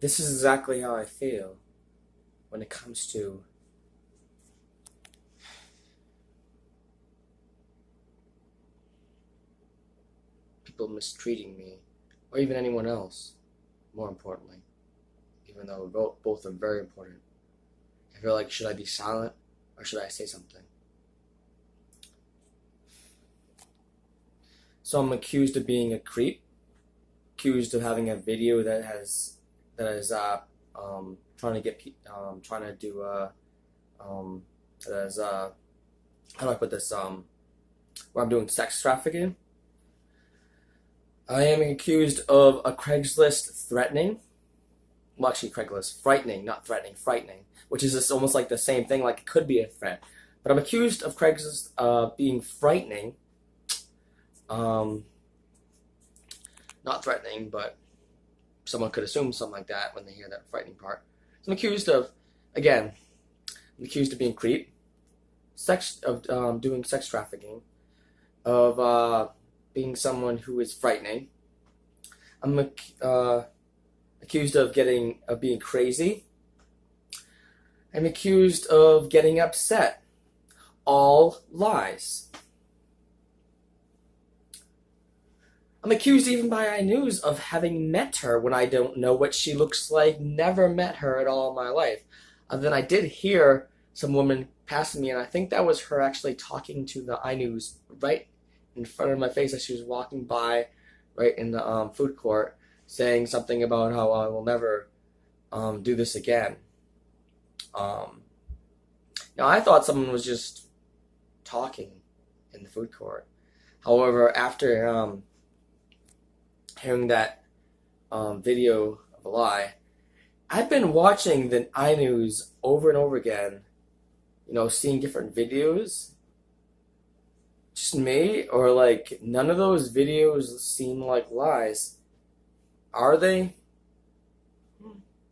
this is exactly how I feel when it comes to people mistreating me, or even anyone else, more importantly, even though both are very important. I feel like, should I be silent or should I say something? So I'm accused of being a creep, accused of having a video that is trying to get trying to do that is how do I put this where I'm doing sex trafficking. I am accused of a Craigslist threatening. Well, actually, Craigslist frightening, not threatening, frightening, which is just almost like the same thing, like it could be a threat. But I'm accused of Craigslist being frightening. Not threatening, but someone could assume something like that when they hear that frightening part. So I'm accused of, again, I'm accused of being creep, doing sex trafficking, of being someone who is frightening. I'm accused of being crazy. I'm accused of getting upset. All lies. I'm accused even by Inewz of having met her when I don't know what she looks like, never met her at all in my life. And then I did hear some woman passing me, and I think that was her actually talking to the Inewz right in front of my face as she was walking by, right in the food court, saying something about how I will never do this again. Now I thought someone was just talking in the food court. However, after hearing that video of a lie, I've been watching the Inewz over and over again, seeing different videos. Just me, or like none of those videos seem like lies. Are they?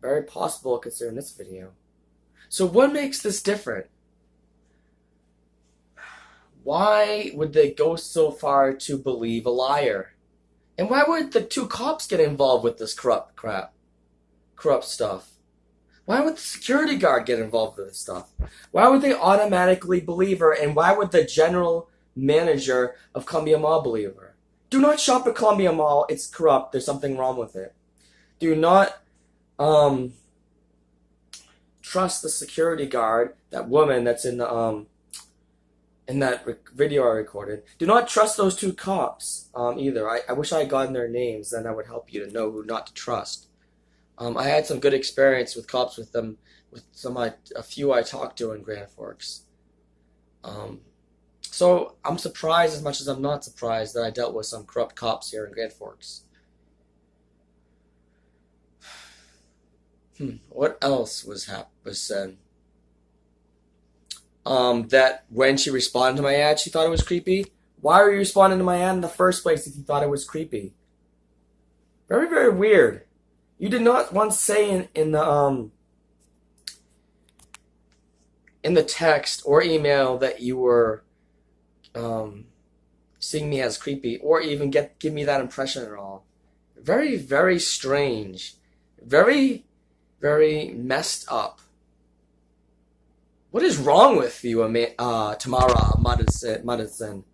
Very possible considering this video. So what makes this different? Why would they go so far to believe a liar? And why would the two cops get involved with this corrupt stuff? Why would the security guard get involved with this stuff? Why would they automatically believe her? And why would the general manager of Columbia Mall believe her? Do not shop at Columbia Mall. It's corrupt. There's something wrong with it. Do not trust the security guard, that woman that's in the in that video I recorded. Do not trust those two cops either. I wish I had gotten their names, then I would help you to know who not to trust. I had some good experience with cops with them, with a few I talked to in Grand Forks. So I'm surprised as much as I'm not surprised that I dealt with some corrupt cops here in Grand Forks. What else was said? That when she responded to my ad, she thought it was creepy. Why were you responding to my ad in the first place if you thought it was creepy? Very, very weird. You did not once say in the text or email that you were seeing me as creepy, or even give me that impression at all. Very, very strange. Very, very messed up. What is wrong with you, Tamara Madison?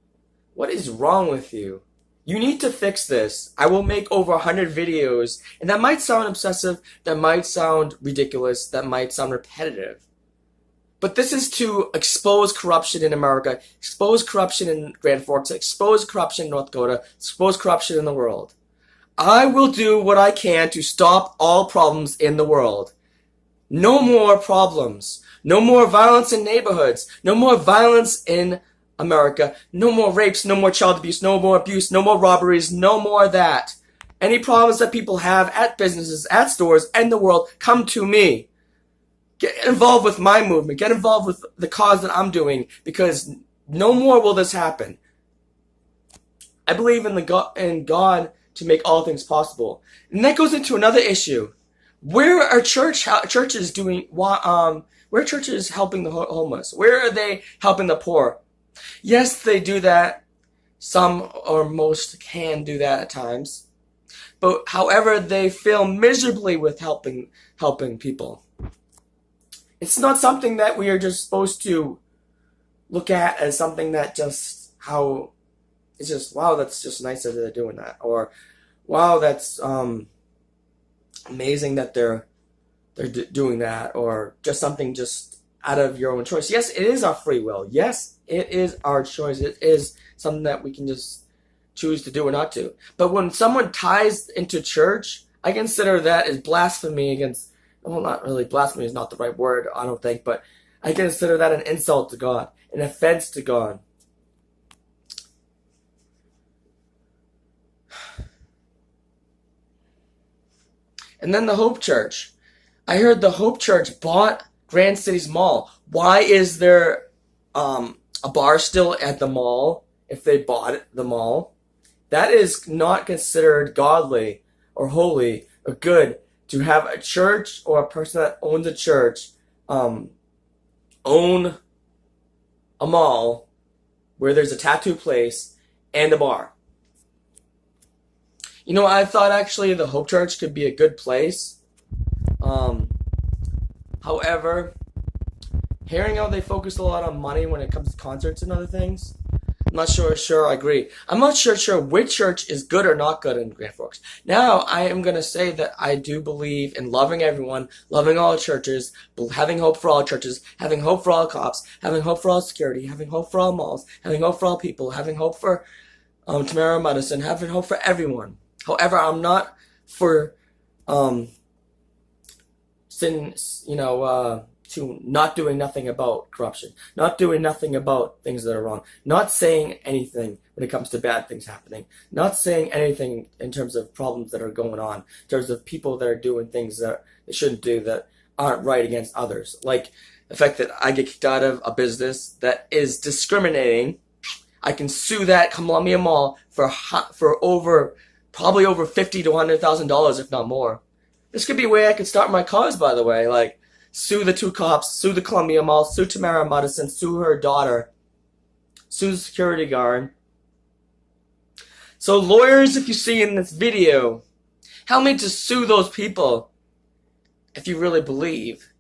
What is wrong with you? You need to fix this. I will make over 100 videos, and that might sound obsessive, that might sound ridiculous, that might sound repetitive. But this is to expose corruption in America, expose corruption in Grand Forks, expose corruption in North Dakota, expose corruption in the world. I will do what I can to stop all problems in the world. No more problems. No more violence in neighborhoods. No more violence in America. No more rapes. No more child abuse. No more abuse. No more robberies. No more of that. Any problems that people have at businesses, at stores, and the world, come to me. Get involved with my movement. Get involved with the cause that I'm doing, because no more will this happen. I believe in God to make all things possible. And that goes into another issue. Where are churches doing? Where are churches helping the homeless? Where are they helping the poor? Yes, they do that. Some or most can do that at times. but however they fail miserably with helping people. It's not something that we are just supposed to look at as something that just how it's just, wow, that's just nice that they're doing that, or wow, that's amazing that they're doing that, or just something just out of your own choice. Yes, it is our free will. Yes, it is our choice. It is something that we can just choose to do or not do. But when someone ties into church, I consider that as blasphemy against, well, not really, blasphemy is not the right word, I don't think, but I consider that an insult to God, an offense to God. And then the Hope Church. I heard the Hope Church bought Grand Cities Mall. Why is there a bar still at the mall if they bought the mall? That is not considered godly or holy or good to have a church or a person that owns a church own a mall where there's a tattoo place and a bar. You know, I thought actually the Hope Church could be a good place. However, hearing how they focus a lot on money when it comes to concerts and other things, I'm not sure I agree. I'm not sure which church is good or not good in Grand Forks. Now, I am going to say that I do believe in loving everyone, loving all churches, having hope for all churches, having hope for all cops, having hope for all security, having hope for all malls, having hope for all people, having hope for Tamara Medicine, having hope for everyone. However, I'm not for to not doing nothing about corruption, not doing nothing about things that are wrong, not saying anything when it comes to bad things happening, not saying anything in terms of problems that are going on, in terms of people that are doing things that they shouldn't do that aren't right against others. Like the fact that I get kicked out of a business that is discriminating. I can sue that Columbia Mall for probably over $50,000 to $100,000, if not more. This could be a way I could start my cause, by the way. Like, sue the 2 cops, sue the Columbia Mall, sue Tamara Madison, sue her daughter, sue the security guard. So lawyers, if you see in this video, help me to sue those people if you really believe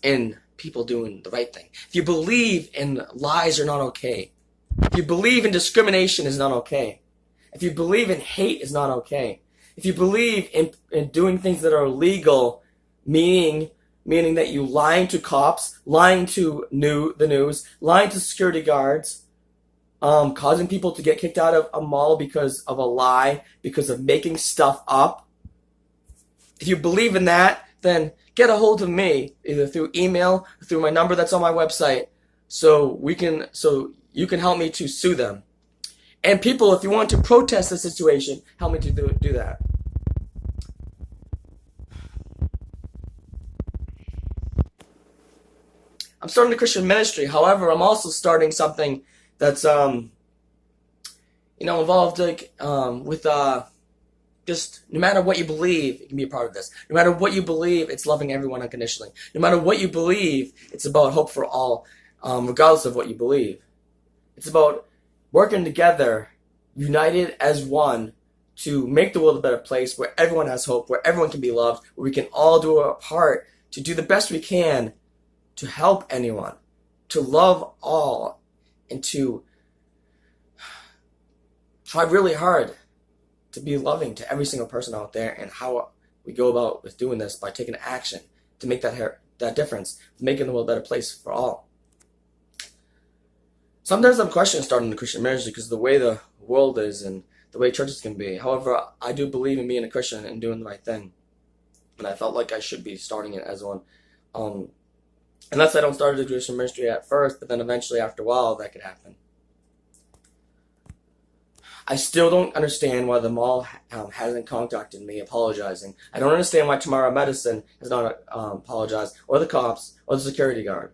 in people doing the right thing. If you believe in lies are not okay. If you believe in discrimination is not okay. If you believe in hate is not okay. If you believe in doing things that are illegal, meaning that you lying to cops, lying to the news, lying to security guards, causing people to get kicked out of a mall because of a lie, because of making stuff up. If you believe in that, then get a hold of me, either through email or through my number that's on my website, so you can help me to sue them. And people, if you want to protest the situation, help me to do that. I'm starting a Christian ministry. However, I'm also starting something that's, involved with just no matter what you believe, you can be a part of this. No matter what you believe, it's loving everyone unconditionally. No matter what you believe, it's about hope for all, regardless of what you believe. It's about working together, united as one, to make the world a better place where everyone has hope, where everyone can be loved, where we can all do our part to do the best we can to help anyone, to love all, and to try really hard to be loving to every single person out there. And how we go about with doing this by taking action to make that difference, making the world a better place for all. Sometimes I'm questioning starting the Christian ministry because of the way the world is and the way churches can be. However, I do believe in being a Christian and doing the right thing. And I felt like I should be starting it as one. Unless I don't start the Christian ministry at first, but then eventually after a while that could happen. I still don't understand why the mall hasn't contacted me apologizing. I don't understand why Tamara Medicine has not apologized, or the cops, or the security guard.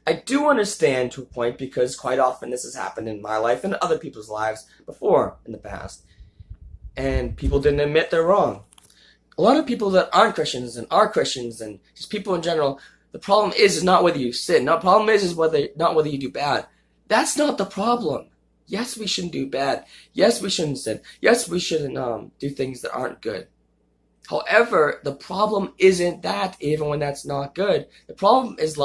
I do understand to a point because quite often this has happened in my life and other people's lives before in the past. And people didn't admit they're wrong. A lot of people that aren't Christians and are Christians and just people in general, the problem is not whether you sin. The problem is not whether you do bad. That's not the problem. Yes, we shouldn't do bad. Yes, we shouldn't sin. Yes, we shouldn't do things that aren't good. However, the problem isn't that even when that's not good. The problem is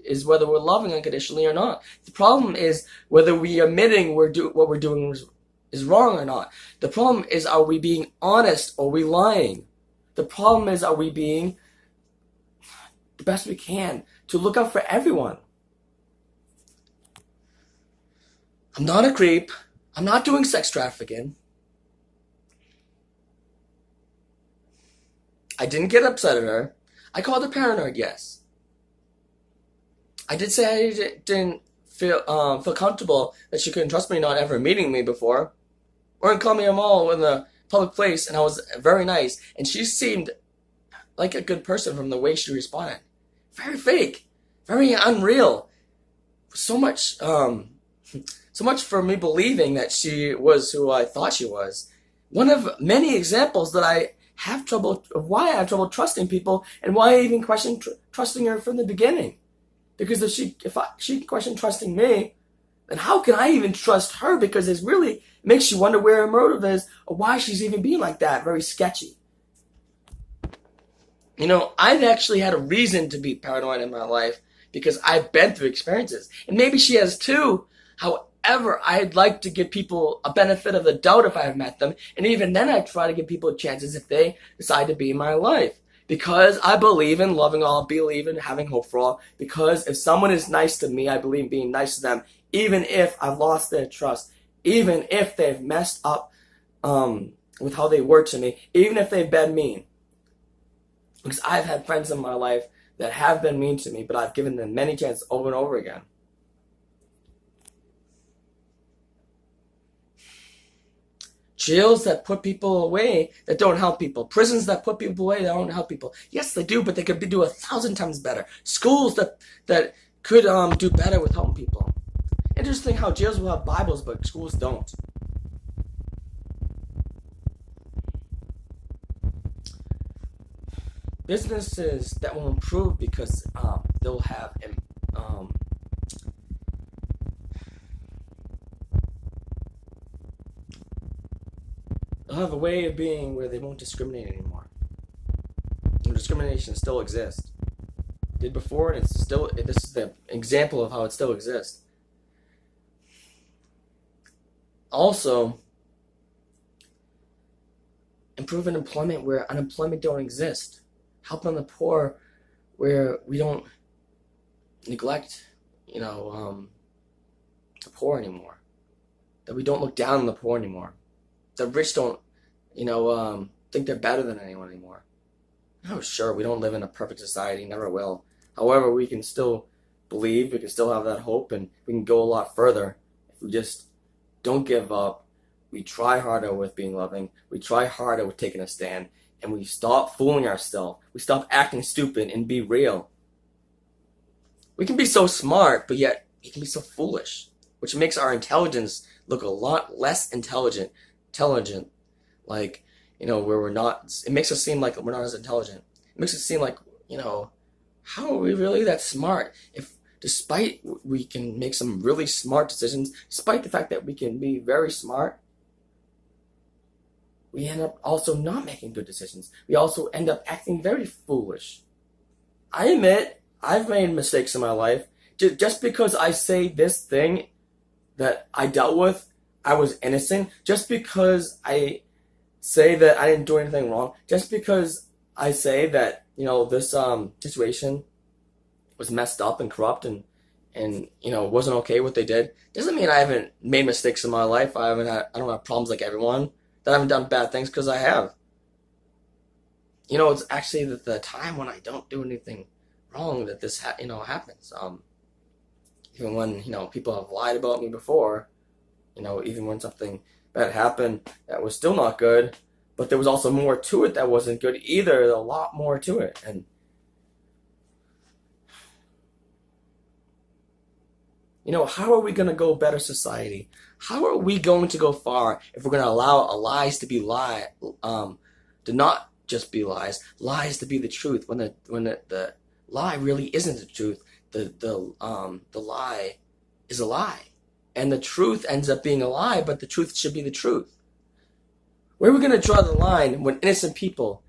is whether we're loving unconditionally or not. The problem is whether we are admitting what we're doing is wrong or not. The problem is, are we being honest or are we lying? The problem is, are we being the best we can to look out for everyone? I'm not a creep. I'm not doing sex trafficking. I didn't get upset at her. I called her paranoid, yes. I did say I didn't feel comfortable that she couldn't trust me not ever meeting me before. Or in call me a mall in a public place, and I was very nice. And she seemed like a good person from the way she responded. Very fake. Very unreal. So much for me believing that she was who I thought she was. One of many examples that I have trouble, why I have trouble trusting people, and why I even question trusting her from the beginning. Because if she questioned trusting me, then how can I even trust her? Because it really makes you wonder where her motive is, or why she's even being like that. Very sketchy. You know, I've actually had a reason to be paranoid in my life because I've been through experiences, and maybe she has too. However, I'd like to give people a benefit of the doubt if I've met them, and even then I try to give people chances if they decide to be in my life. Because I believe in loving all, believe in having hope for all, because if someone is nice to me, I believe in being nice to them, even if I've lost their trust, even if they've messed up with how they were to me, even if they've been mean. Because I've had friends in my life that have been mean to me, but I've given them many chances over and over again. Jails that put people away that don't help people. Prisons that put people away that don't help people. Yes, they do, but they could do 1,000 times better. Schools that could do better with helping people. Interesting how jails will have Bibles, but schools don't. Businesses that will improve because they'll have they'll have a way of being where they won't discriminate anymore. And discrimination still exists. It did before, and it's still. This is the example of how it still exists. Also, improving employment where unemployment don't exist. Helping the poor where we don't neglect, the poor anymore. That we don't look down on the poor anymore. The rich don't, think they're better than anyone anymore. Oh, sure, we don't live in a perfect society, never will. However, we can still believe, we can still have that hope, and we can go a lot further if we just don't give up. We try harder with being loving. We try harder with taking a stand. And we stop fooling ourselves. We stop acting stupid and be real. We can be so smart, but yet we can be so foolish, which makes our intelligence look a lot less intelligent. Like, where we're not, it makes us seem like we're not as intelligent. It makes us seem like, how are we really that smart? If despite we can make some really smart decisions, despite the fact that we can be very smart, we end up also not making good decisions. We also end up acting very foolish. I admit, I've made mistakes in my life. Just because I say this thing that I dealt with, I was innocent. Just because I say that I didn't do anything wrong. Just because I say that, this situation was messed up and corrupt and wasn't okay what they did, doesn't mean I haven't made mistakes in my life. I don't have problems like everyone. That I haven't done bad things, because I have. It's actually the time when I don't do anything wrong that this happens. Even when people have lied about me before, even when something bad happened that was still not good, but there was also more to it that wasn't good either. There's a lot more to it, and how are we going to go a better society? How are we going to go far if we're going to allow lies to be to not just be lies to be the truth, when the lie really isn't the truth. The lie is a lie. and the truth ends up being a lie, but the truth should be the truth. Where are we going to draw the line when innocent people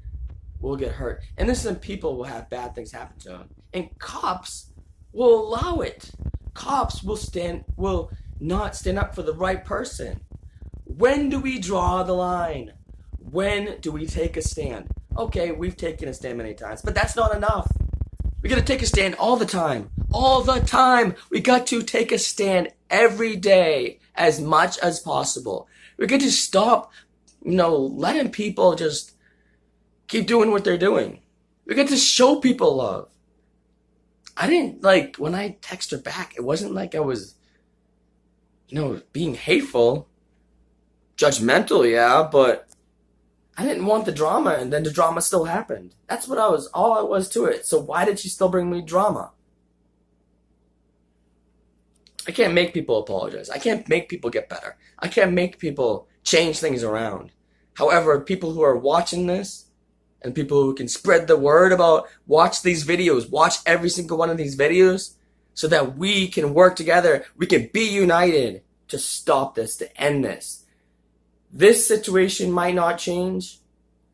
will get hurt? Innocent people will have bad things happen to them. And cops will allow it. Cops will not stand up for the right person. When do we draw the line? When do we take a stand? Okay, we've taken a stand many times, but that's not enough. We got to take a stand all the time. All the time. We got to take a stand every day as much as possible. We got to stop, letting people just keep doing what they're doing. We got to show people love. I didn't, when I text her back, it wasn't like I was, being hateful, judgmental, yeah, but I didn't want the drama, and then the drama still happened. That's what all I was to it. So why did she still bring me drama? I can't make people apologize. I can't make people get better. I can't make people change things around. However, people who are watching this, and people who can spread the word about, watch these videos, watch every single one of these videos, so that we can work together, we can be united to stop this, to end this. This situation might not change.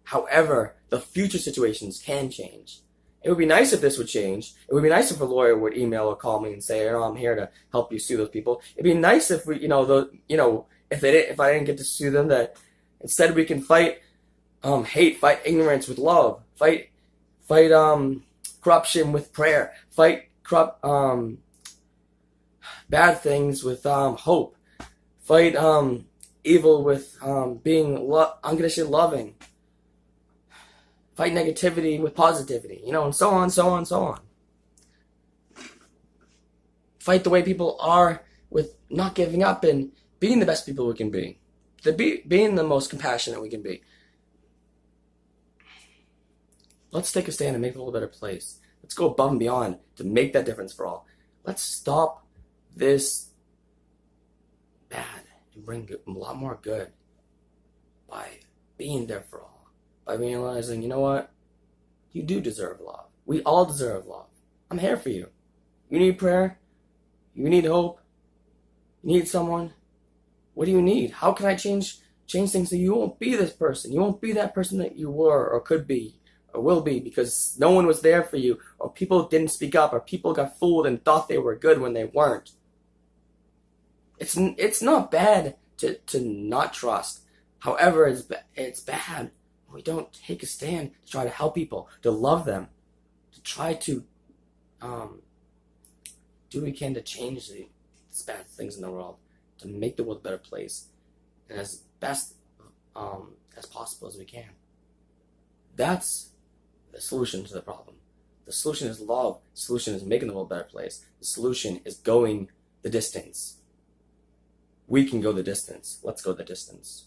However, the future situations can change. It would be nice if this would change. It would be nice if a lawyer would email or call me and say, I'm here to help you sue those people. It'd be nice if we, if I didn't get to sue them, that instead we can fight hate, fight ignorance with love, fight corruption with prayer, fight bad things with hope, fight evil with being unconditionally loving, fight negativity with positivity, and so on, so on, so on. Fight the way people are with not giving up and being the best people we can be, being the most compassionate we can be. Let's take a stand and make the world a better place. Let's go above and beyond to make that difference for all. Let's stop this bad and bring a lot more good by being there for all. By realizing, you know what? You do deserve love. We all deserve love. I'm here for you. You need prayer? You need hope? You need someone? What do you need? How can I change things so you won't be this person? You won't be that person that you were or could be or will be because no one was there for you, or people didn't speak up, or people got fooled and thought they were good when they weren't. It's not bad to not trust. However, it's bad when we don't take a stand to try to help people, to love them, to try to do what we can to change these bad things in the world, to make the world a better place, and as best as possible as we can. That's the solution to the problem. The solution is love. The solution is making the world a better place. The solution is going the distance. We can go the distance. Let's go the distance.